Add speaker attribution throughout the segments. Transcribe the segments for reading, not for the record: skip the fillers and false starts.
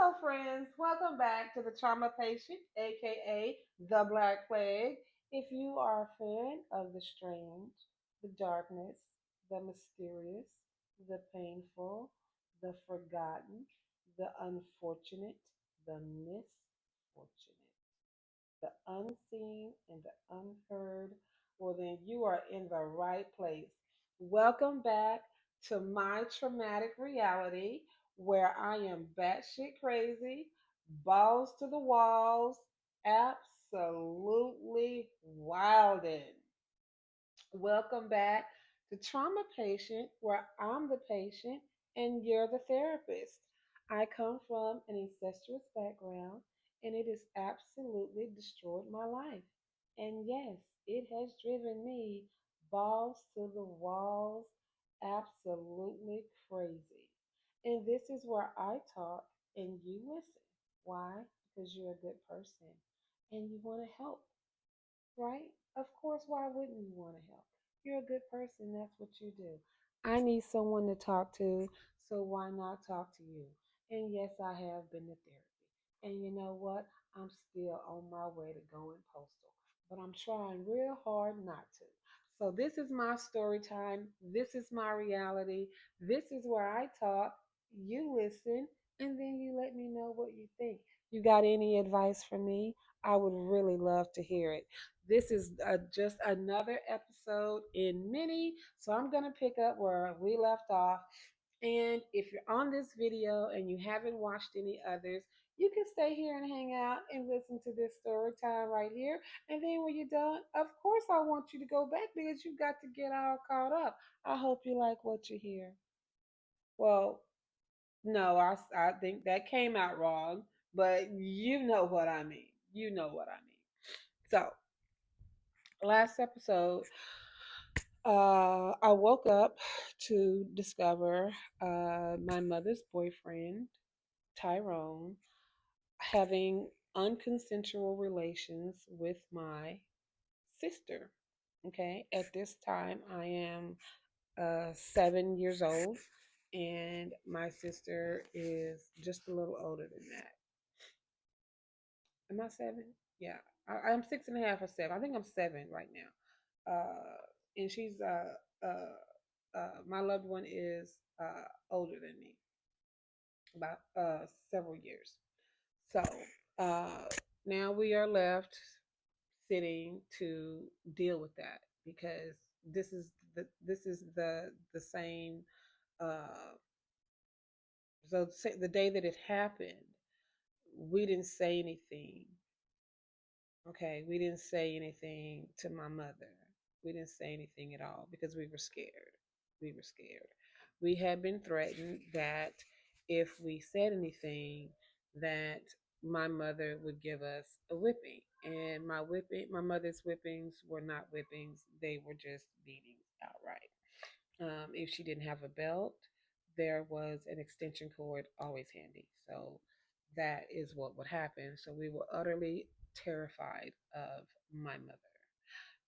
Speaker 1: Hello, friends. Welcome back to the Trauma Patient, aka the Black Plague. If you are a fan of the strange, the darkness, the mysterious, the painful, the forgotten, the unfortunate, the misfortunate, the unseen, and the unheard, well, then you are in the right place. Welcome back to my traumatic reality where I am batshit crazy, balls to the walls, absolutely wildin'. Welcome back to Trauma Patient, where I'm the patient and you're the therapist. I come from an incestuous background and it has absolutely destroyed my life. And yes, it has driven me balls to the walls, absolutely crazy. And this is where I talk and you listen. Why? Because you're a good person and you want to help, right? Of course, why wouldn't you want to help? You're a good person, that's what you do. I need someone to talk to, so why not talk to you? And yes, I have been to therapy. And you know what? I'm still on my way to going postal, but I'm trying real hard not to. So, this is my story time. This is my reality. This is where I talk, you listen, and then you let me know what you think. You got any advice for me? I would really love to hear it. This is just another episode in many. So I'm going to pick up where we left off. And if you're on this video and you haven't watched any others, you can stay here and hang out and listen to this story time right here. And then when you're done, of course, I want you to go back because you've got to get all caught up. I hope you like what you hear. Well, no, I think that came out wrong, but you know what I mean. You know what I mean. So, last episode, I woke up to discover my mother's boyfriend, Tyrone, having unconsensual relations with my sister. Okay, at this time, I am 7 years old, and my sister is just a little older than that. Am I seven? Yeah, I'm 6.5 or seven. I think I'm seven right now. And she's my loved one is older than me, about several years. So uh, now we are left sitting to deal with that because this is the same. Uh, the day that it happened, we didn't say anything. Okay, we didn't say anything to my mother. We didn't say anything at all because we were scared. We were scared. We had been threatened that if we said anything, that my mother would give us a whipping. And my mother's whippings were not whippings; they were just beatings outright. If she didn't have a belt, there was an extension cord always handy. So that is what would happen. So we were utterly terrified of my mother.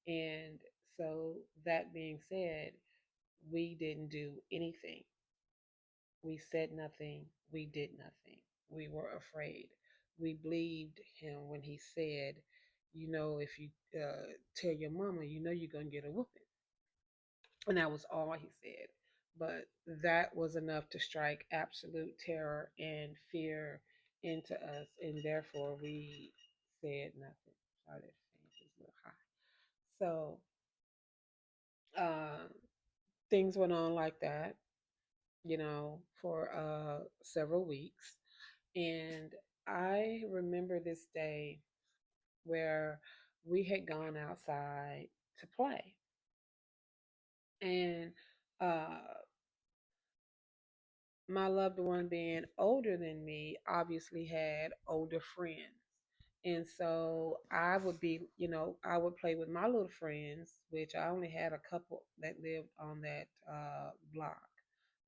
Speaker 1: And so, that being said, we didn't do anything. We said nothing. We did nothing. We were afraid. We believed him when he said, if you tell your mama, you're going to get a whooping. And that was all he said. But that was enough to strike absolute terror and fear into us, and therefore we said nothing. Sorry, that fan is a little high. So uh, things went on like that, for several weeks. And I remember this day where we had gone outside to play. And uh, my loved one being older than me obviously had older friends. And so I would play with my little friends, which I only had a couple that lived on that block,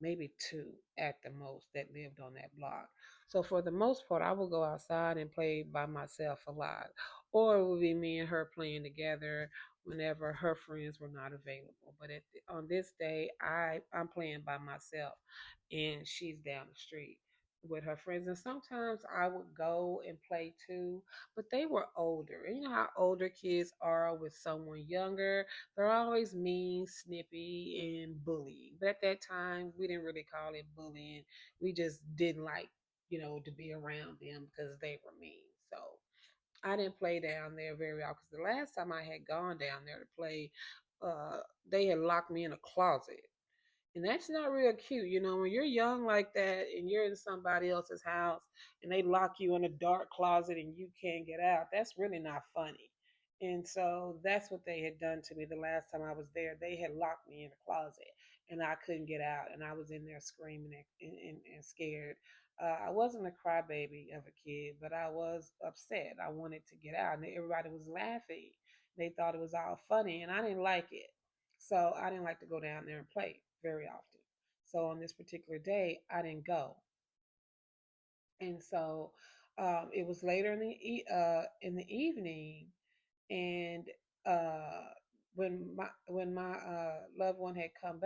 Speaker 1: maybe two at the most that lived on that block. So for the most part, I would go outside and play by myself a lot, or it would be me and her playing together whenever her friends were not available. But on this day, I'm playing by myself, and she's down the street. with her friends, and sometimes I would go and play too, but they were older. And you know how older kids are with someone younger? They're always mean, snippy, and bullying. But at that time, we didn't really call it bullying. We just didn't like, to be around them because they were mean. So I didn't play down there very often. 'Cause the last time I had gone down there to play, they had locked me in a closet, and that's not real cute. When you're young like that and you're in somebody else's house and they lock you in a dark closet and you can't get out, that's really not funny. And so that's what they had done to me the last time I was there. They had locked me in a closet and I couldn't get out. And I was in there screaming and scared. I wasn't a crybaby of a kid, but I was upset. I wanted to get out, and everybody was laughing. They thought it was all funny, and I didn't like it. So I didn't like to go down there and play very often. So on this particular day, I didn't go, and so it was later in the evening, and uh, when my loved one had come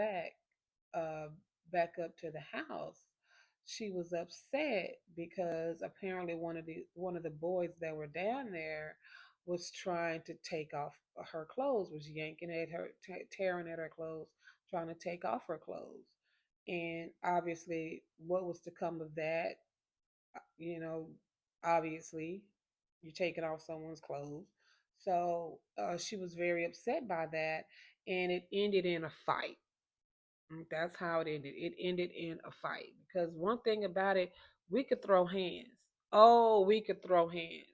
Speaker 1: uh, back up to the house, she was upset because apparently one of the boys that were down there was trying to take off her clothes, was yanking at her, tearing at her clothes, trying to take off her clothes. And obviously, what was to come of that? You know, obviously, you're taking off someone's clothes. So she was very upset by that, and it ended in a fight. That's how it ended. It ended in a fight because one thing about it, we could throw hands. Oh, we could throw hands.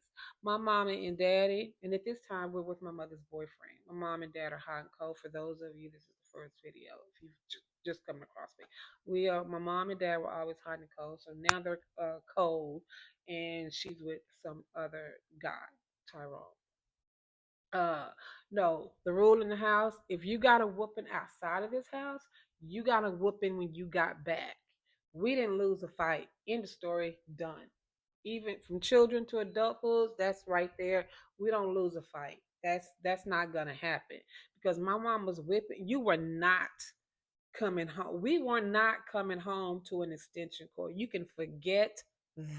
Speaker 1: My mom and daddy, and at this time we're with my mother's boyfriend. My mom and dad are hot and cold. For those of you, this is the first video. If you've just come across me, my mom and dad were always hot and cold. So now they're cold, and she's with some other guy, Tyrone. Uh, no, the rule in the house: if you got a whooping outside of this house, you got a whooping when you got back. We didn't lose a fight. End of story. Done. Even from children to adulthood, that's right there. We don't lose a fight. That's not gonna happen because my mom was whipping. You were not coming home. We were not coming home to an extension cord. You can forget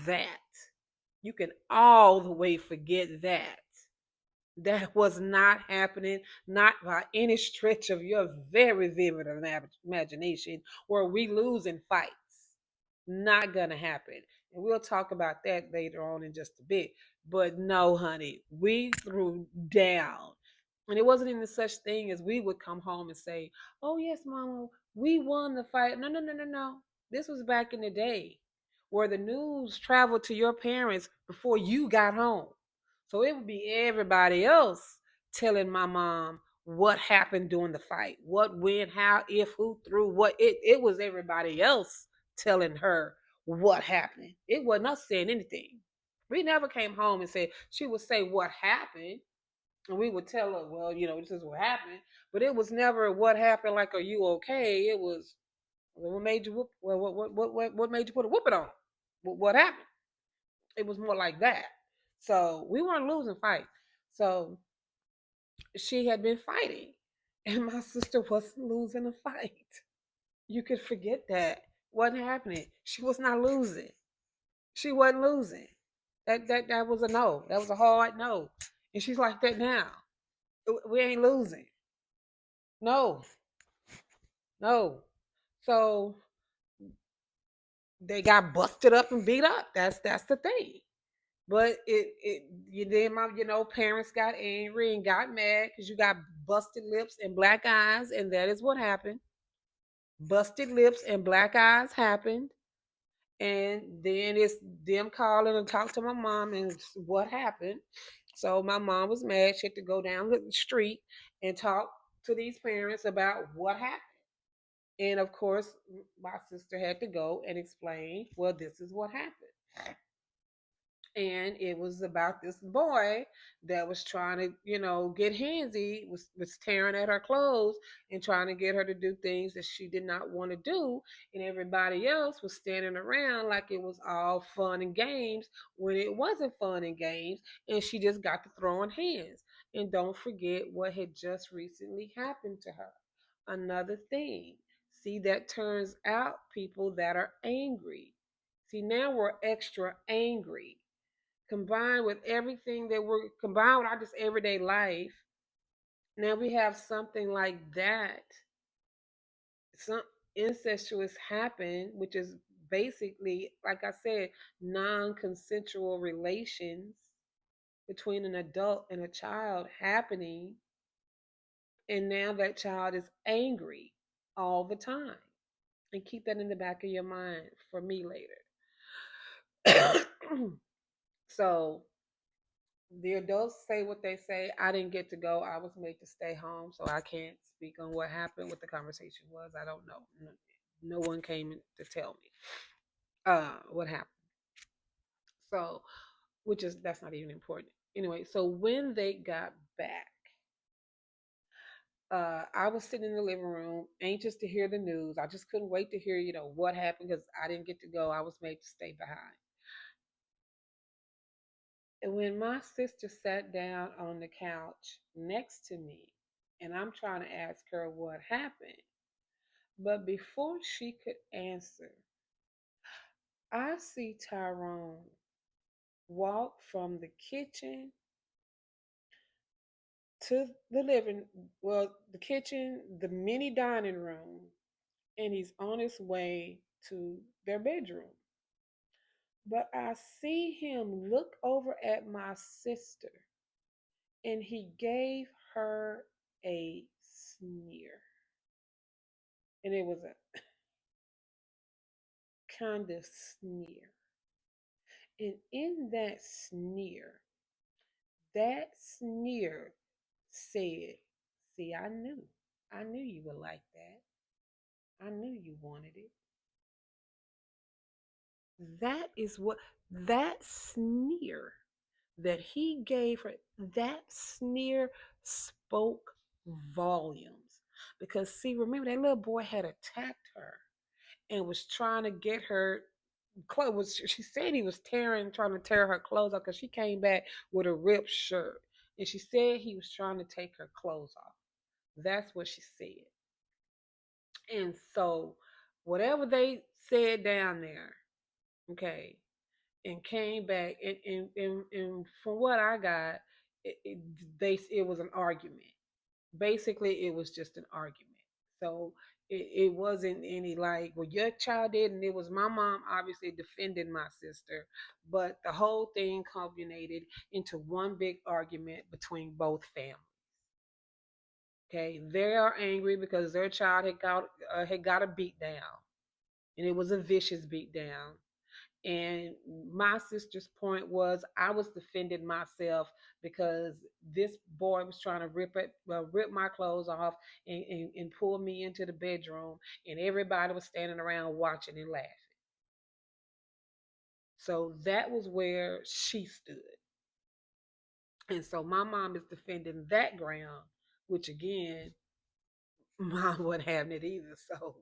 Speaker 1: that. You can all the way forget that. That was not happening, not by any stretch of your very vivid imagination, where we lose in fights. Not gonna happen. And we'll talk about that later on in just a bit. But no, honey, we threw down. And it wasn't even such thing as we would come home and say, "Oh yes, mama, we won the fight." No, no, no, no, no. This was back in the day where the news traveled to your parents before you got home. So it would be everybody else telling my mom what happened during the fight, what, when, how, if, who threw what. It was everybody else telling her what happened. It wasn't us saying anything. We never came home and said, she would say what happened, and we would tell her, well, this is what happened. But it was never what happened, like, are you okay? It was, well, what made you whoop? Well, what made you put a whooping on? What happened? It was more like that. So we weren't losing fights. So she had been fighting, and my sister wasn't losing a fight. You could forget that. Wasn't happening. She was not losing. She wasn't losing. That was a no. That was a hard no. And she's like that now. We ain't losing. No, no. So they got busted up and beat up. That's the thing. But you then my parents got angry and got mad because you got busted lips and black eyes, and that is what happened. Busted lips and black eyes happened, and then it's them calling and talk to my mom and what happened. So my mom was mad. She had to go down the street and talk to these parents about what happened. And of course, my sister had to go and explain, well, this is what happened. And it was about this boy that was trying to, get handsy, was tearing at her clothes and trying to get her to do things that she did not want to do. And everybody else was standing around like it was all fun and games when it wasn't fun and games. And she just got to throwing hands. And don't forget what had just recently happened to her. Another thing. See, that turns out people that are angry. See, now we're extra angry, combined with everything that we're combined with our just everyday life. Now we have something like that, some incestuous happen, which is basically, like I said, non-consensual relations between an adult and a child happening, and now that child is angry all the time. And keep that in the back of your mind for me later. So the adults say what they say. I didn't get to go. I was made to stay home, so I can't speak on what happened, what the conversation was. I don't know. No one came to tell me what happened. So, which is that's not even important. Anyway, so when they got back, I was sitting in the living room, anxious to hear the news. I just couldn't wait to hear, what happened because I didn't get to go. I was made to stay behind. And when my sister sat down on the couch next to me, and I'm trying to ask her what happened, but before she could answer, I see Tyrone walk from the kitchen to the the kitchen, the mini dining room, and he's on his way to their bedroom. But I see him look over at my sister, and he gave her a sneer. And it was a kind of sneer. And in that sneer said, "See, I knew. I knew you would like that. I knew you wanted it." That is what that sneer that he gave her, that sneer spoke volumes. Because, see, remember that little boy had attacked her and was trying to get her clothes. She said he was trying to tear her clothes off because she came back with a ripped shirt. And she said he was trying to take her clothes off. That's what she said. And so, whatever they said down there, okay, and came back, and from what I got, it was an argument. Basically, it was just an argument. So it wasn't any like, well, your child did, and it was my mom obviously defending my sister, but the whole thing culminated into one big argument between both families. Okay, they are angry because their child had got a beat down, and it was a vicious beat down. And my sister's point was, I was defending myself because this boy was trying to rip my clothes off and pull me into the bedroom, and everybody was standing around watching and laughing. So that was where she stood. And so my mom is defending that ground, which again, mom wasn't having it either. So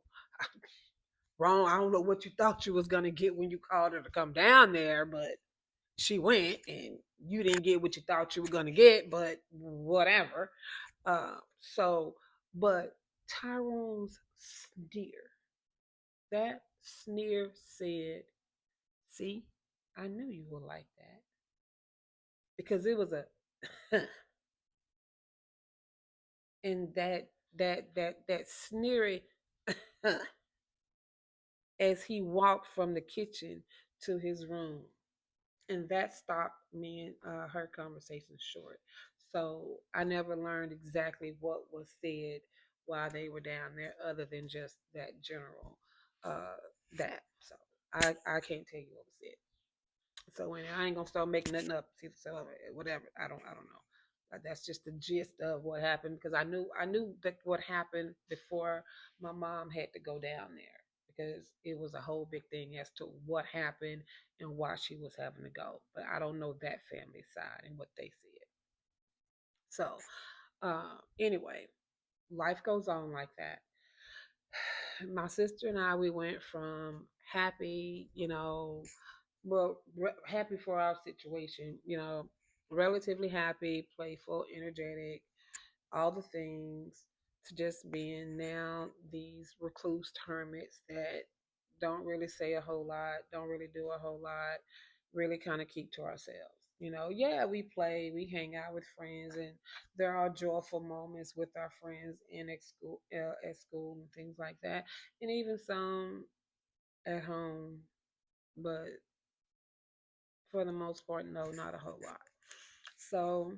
Speaker 1: wrong. I don't know what you thought you was gonna get when you called her to come down there, but she went and you didn't get what you thought you were going to get, but whatever. So, but Tyrone's sneer, that sneer said, "See, I knew you would like that," because it was a, and that sneery as he walked from the kitchen to his room. And that stopped me and her conversation short. So I never learned exactly what was said while they were down there, other than just that general uh, that. So I can't tell you what was said. So anyway, I ain't gonna start making nothing up. So whatever. I don't know. That's just the gist of what happened, because I knew that what happened before my mom had to go down there, because it was a whole big thing as to what happened and why she was having to go. But I don't know that family side and what they said. So anyway, life goes on like that. My sister and I, we went from happy, happy for our situation, relatively happy, playful, energetic, all the things, to just being now these recluse hermits that don't really say a whole lot, don't really do a whole lot, really kind of keep to ourselves. Yeah, we play, we hang out with friends, and there are joyful moments with our friends at school and things like that, and even some at home. But for the most part, no, not a whole lot. So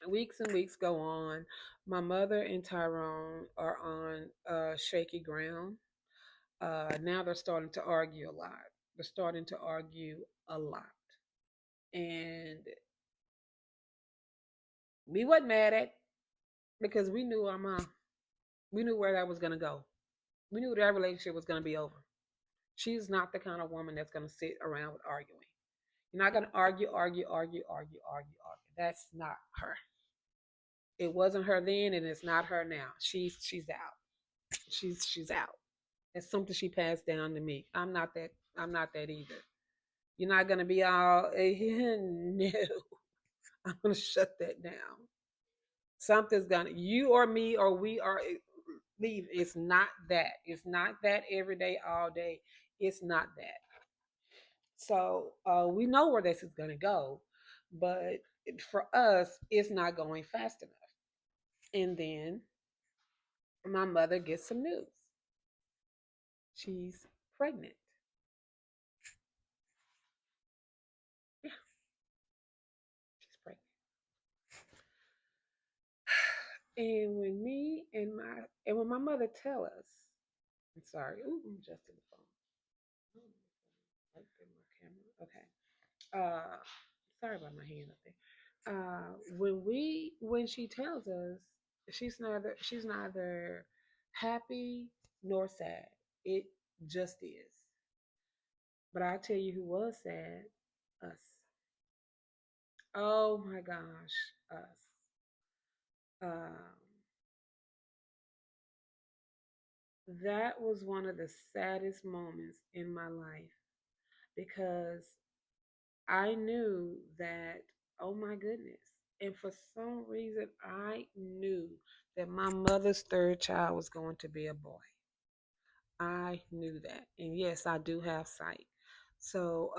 Speaker 1: weeks and weeks go on. My mother and Tyrone are on shaky ground. Now they're starting to argue a lot. They're starting to argue a lot. And we wasn't mad at because we knew our mom. We knew where that was going to go. We knew that relationship was going to be over. She's not the kind of woman that's going to sit around with arguing. You're not going to argue, argue, argue, argue, argue, argue. That's not her. It wasn't her then, and it's not her now. She's out. She's out. It's something she passed down to me. I'm not that either. You're not gonna be all no. I'm gonna shut that down. Something's gonna you or me or we are leave. It's not that. It's not that every day, all day. It's not that. So we know where this is gonna go, but for us, it's not going fast enough. And then my mother gets some news. She's pregnant. Yeah, she's pregnant. And when my mother tell us, I'm sorry, ooh, I'm adjusting the phone. Oh, right there, my camera. Okay. Sorry about my hand up there. When she tells us, she's neither happy nor sad. It just is. But I tell you who was sad, us. Oh my gosh, us. Um, that was one of the saddest moments in my life because I knew that, oh my goodness. And for some reason, I knew that my mother's third child was going to be a boy. I knew that. And yes, I do have sight. So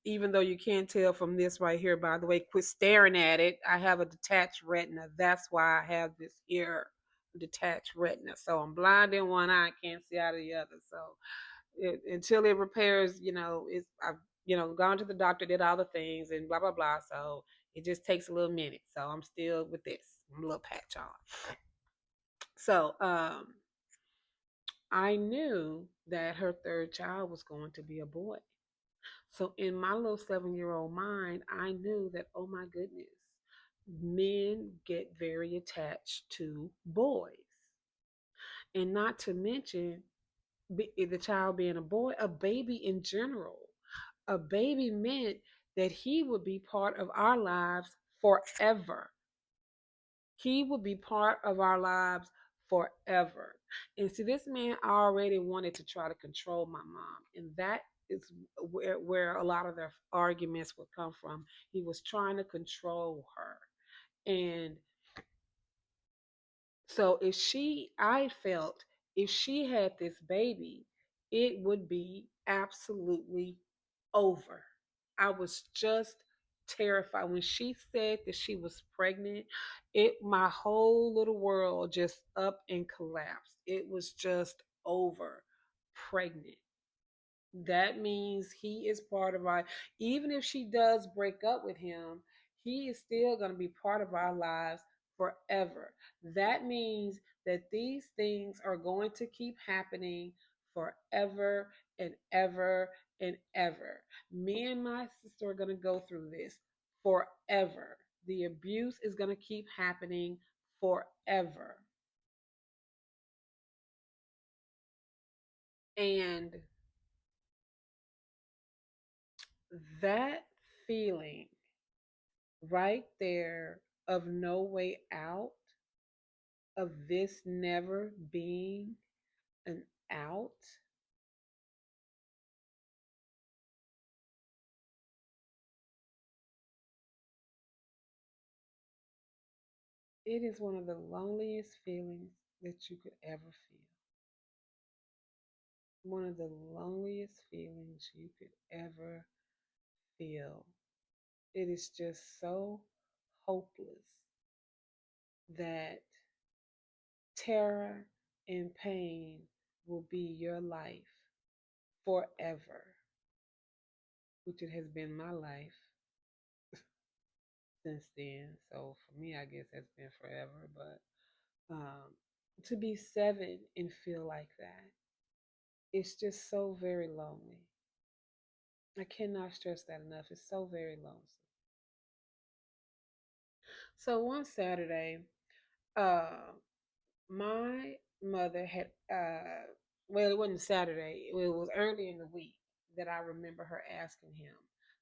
Speaker 1: even though you can't tell from this right here, by the way, quit staring at it. I have a detached retina. That's why I have this here detached retina. So I'm blind in one eye, can't see out of the other. So until it repairs, I've gone to the doctor, did all the things, and blah blah blah. So it just takes a little minute. So I'm still with this little patch on. So I knew that her third child was going to be a boy. So in my little 7-year old mind, I knew that, oh my goodness, men get very attached to boys. And not to mention the child being a boy, a baby in general. A baby meant that he would be part of our lives forever. He would be part of our lives forever. And see, this man already wanted to try to control my mom. And that is where a lot of their arguments would come from. He was trying to control her. And so I felt if she had this baby, it would be absolutely over. I was just terrified when she said that she was pregnant. My whole little world just up and collapsed. It was just over. Pregnant. That means he is part of our, even if she does break up with him, he is still going to be part of our lives forever. That means that these things are going to keep happening forever and ever and ever. Me and my sister are going to go through this forever. The abuse is going to keep happening forever. And that feeling right there of no way out, of this never being an out, it is one of the loneliest feelings that you could ever feel. one of the loneliest feelings you could ever feel. It is just so hopeless that terror and pain will be your life forever, which it has been my life since then. So for me, I guess that's been forever. But to be seven and feel like that, it's just so very lonely. I cannot stress that enough. It's so very lonesome. So one Saturday, uh, my mother had well, it wasn't Saturday. It was early in the week that I remember her asking him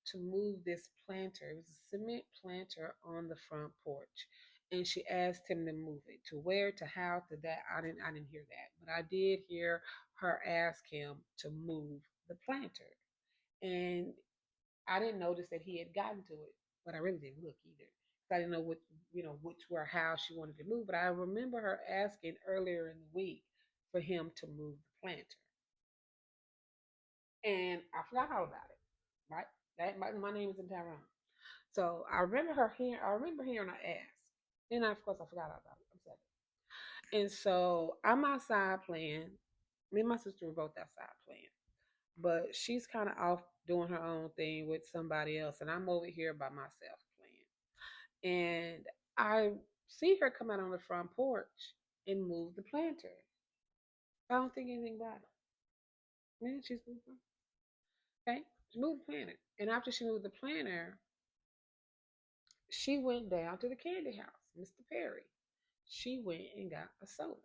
Speaker 1: to move this planter. It was a cement planter on the front porch. And she asked him to move it. To where, to how, to that. I didn't hear that. But I did hear her ask him to move the planter. And I didn't notice that he had gotten to it, but I really didn't look either. I didn't know what which where how she wanted to move. But I remember her asking earlier in the week for him to move the planter, and I forgot all about it. Right? That my name is in Tyrone, so I remember hearing her ask, and of course I forgot all about it. I'm sorry. And so I'm outside playing. Me and my sister were both outside playing, but she's kind of off doing her own thing with somebody else, and I'm over here by myself playing. And I see her come out on the front porch and move the planter. I don't think anything about it. Man, she's moved okay. She moved the planter, and after she moved the planter, she went down to the candy house, Mr. Perry. She went and got a soda.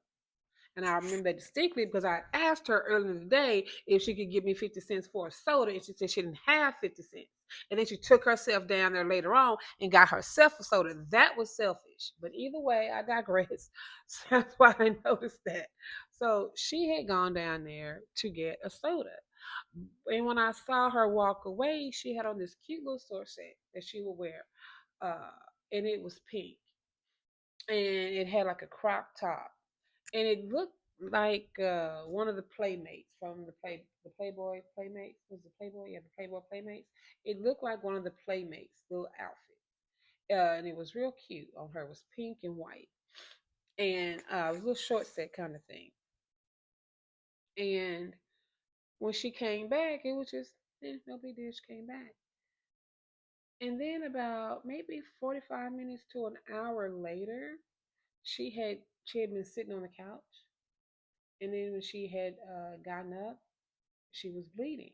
Speaker 1: And I remember that distinctly because I asked her earlier in the day if she could give me 50 cents for a soda, and she said she didn't have 50 cents. And then she took herself down there later on and got herself a soda. That was selfish. But either way, I digress. So that's why I noticed that. So she had gone down there to get a soda. And when I saw her walk away, she had on this cute little sword set that she would wear. Uh, and it was pink. And it had like a crop top and it looked like one of the playmates from the Playboy Playmates. Was the Playboy? Yeah, the Playboy Playmates. It looked like one of the Playmates little outfit, and it was real cute on her. It was pink and white, and it was a little short set kind of thing. And when she came back, it was just no big deal. She came back, and then about maybe 45 minutes to an hour later, she had been sitting on the couch, and then when she had gotten up, she was bleeding.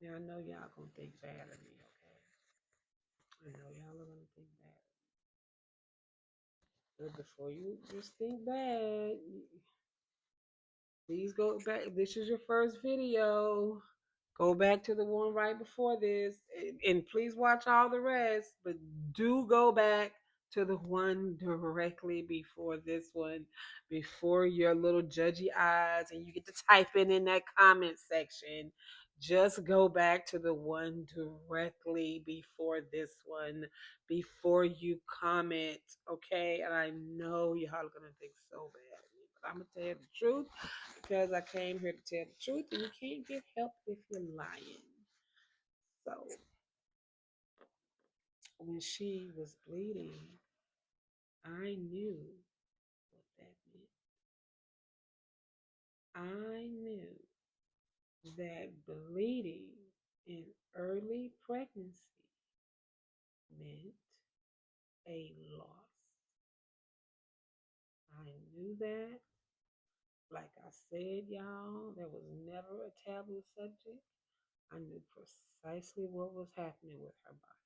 Speaker 1: Now I know y'all gonna think bad of me, okay? I know y'all are gonna think bad. But before you just think bad, please go back. This is your first video. Go back to the one right before this, and please watch all the rest. But do go back to the one directly before this one, before your little judgy eyes, and you get to type in that comment section. Just go back to the one directly before this one, before you comment, okay? And I know y'all are gonna think so bad, but I'm gonna tell you the truth because I came here to tell the truth, and you can't get help if you're lying. So when she was bleeding, I knew what that meant. I knew that bleeding in early pregnancy meant a loss. I knew that. Like I said, y'all, there was never a taboo subject. I knew precisely what was happening with her body.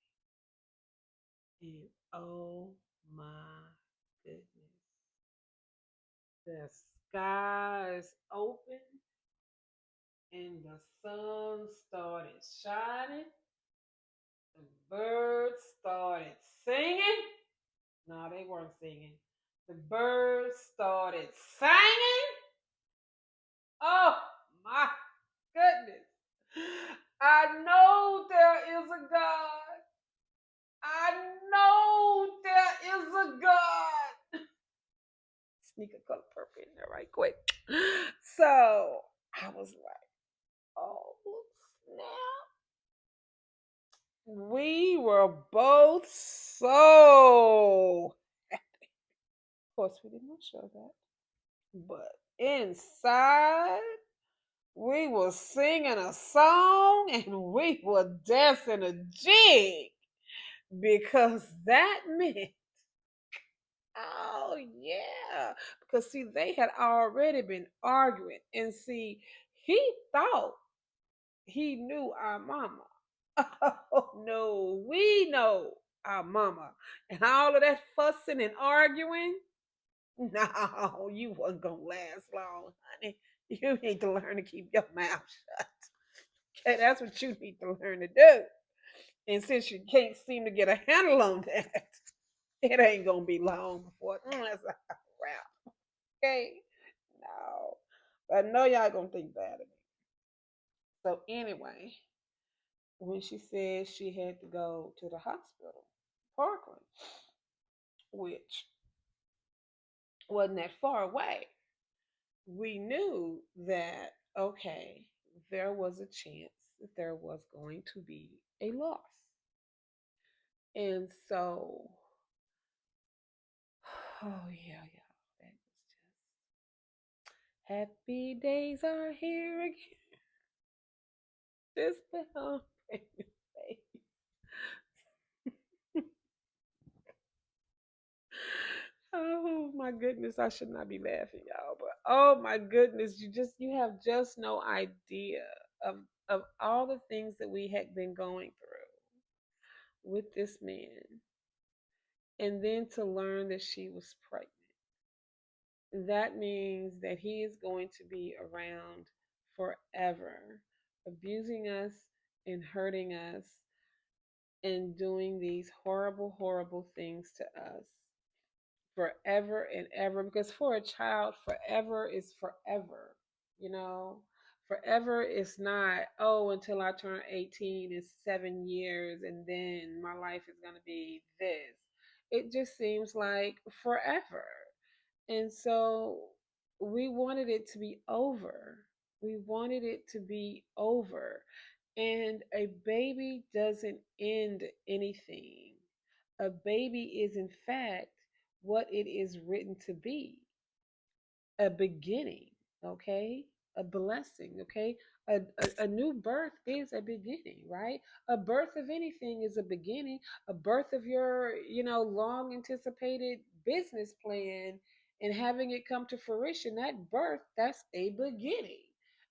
Speaker 1: And oh my goodness, the skies opened and the sun started shining. The birds started singing. No, they weren't singing. The birds started singing. Oh my goodness. I know there is a God. I know there is a God. sneak a color purple in there right quick. So I was like, oh snap. We were both so. Of course, we didn't show that. But inside, we were singing a song and we were dancing a jig because that meant, oh yeah, because see, they had already been arguing, and see, he thought he knew our mama. Oh no, we know our mama, and all of that fussing and arguing. No, you wasn't gonna last long, honey. You need to learn to keep your mouth shut. Okay, that's what you need to learn to do. And since you can't seem to get a handle on that, it ain't gonna be long before that's a wrap. Okay, no, but I know y'all gonna think bad of me. So anyway, when she said she had to go to the hospital, Parkland, which wasn't that far away, we knew that, okay, there was a chance that there was going to be a loss. And so, oh yeah, yeah, that was just happy days are here again. This film, oh my goodness, I should not be laughing, y'all. But oh my goodness, you have just no idea of of all the things that we had been going through with this man, and then to learn that she was pregnant. That means that he is going to be around forever, abusing us and hurting us and doing these horrible, horrible things to us forever and ever. Because for a child, forever is forever, you know. Forever is not, oh, until I turn 18 is 7 years and then my life is going to be this. It just seems like forever. And so we wanted it to be over. We wanted it to be over. And a baby doesn't end anything. A baby is, in fact, what it is written to be, a beginning, okay? A blessing, okay? A new birth is a beginning, right? A birth of anything is a beginning. A birth of your, long anticipated business plan and having it come to fruition, that birth, that's a beginning.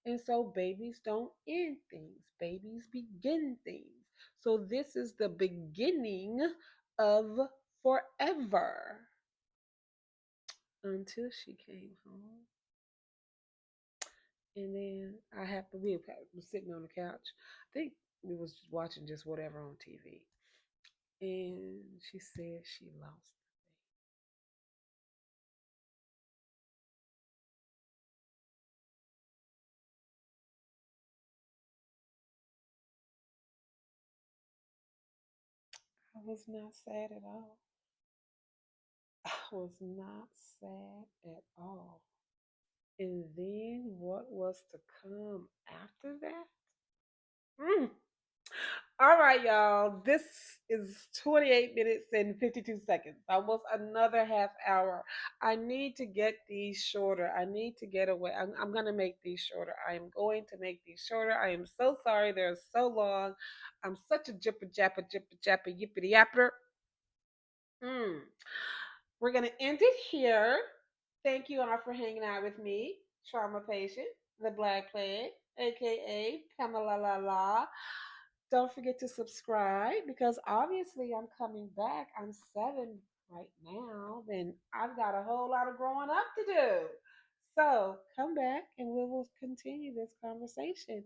Speaker 1: And so babies don't end things, babies begin things. So this is the beginning of forever until she came home. And then we were sitting on the couch. I think we was watching just whatever on TV. And she said she lost. I was not sad at all. I was not sad at all. And then what was to come after that? Mm. All right, y'all. This is 28 minutes and 52 seconds, almost another half hour. I need to get these shorter. I need to get away. I'm going to make these shorter. I am going to make these shorter. I am so sorry they're so long. I'm such a jipper japper, yippity yapper. Mm. We're going to end it here. Thank you all for hanging out with me, trauma patient, the Black Plague, aka Pamela La La. Don't forget to subscribe because obviously I'm coming back. I'm 7 right now. Then I've got a whole lot of growing up to do. So come back and we will continue this conversation.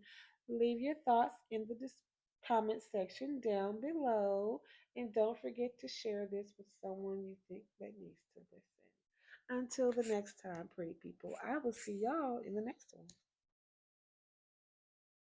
Speaker 1: Leave your thoughts in the comment section down below. And don't forget to share this with someone you think that needs to listen. Until the next time, pretty people, I will see y'all in the next one.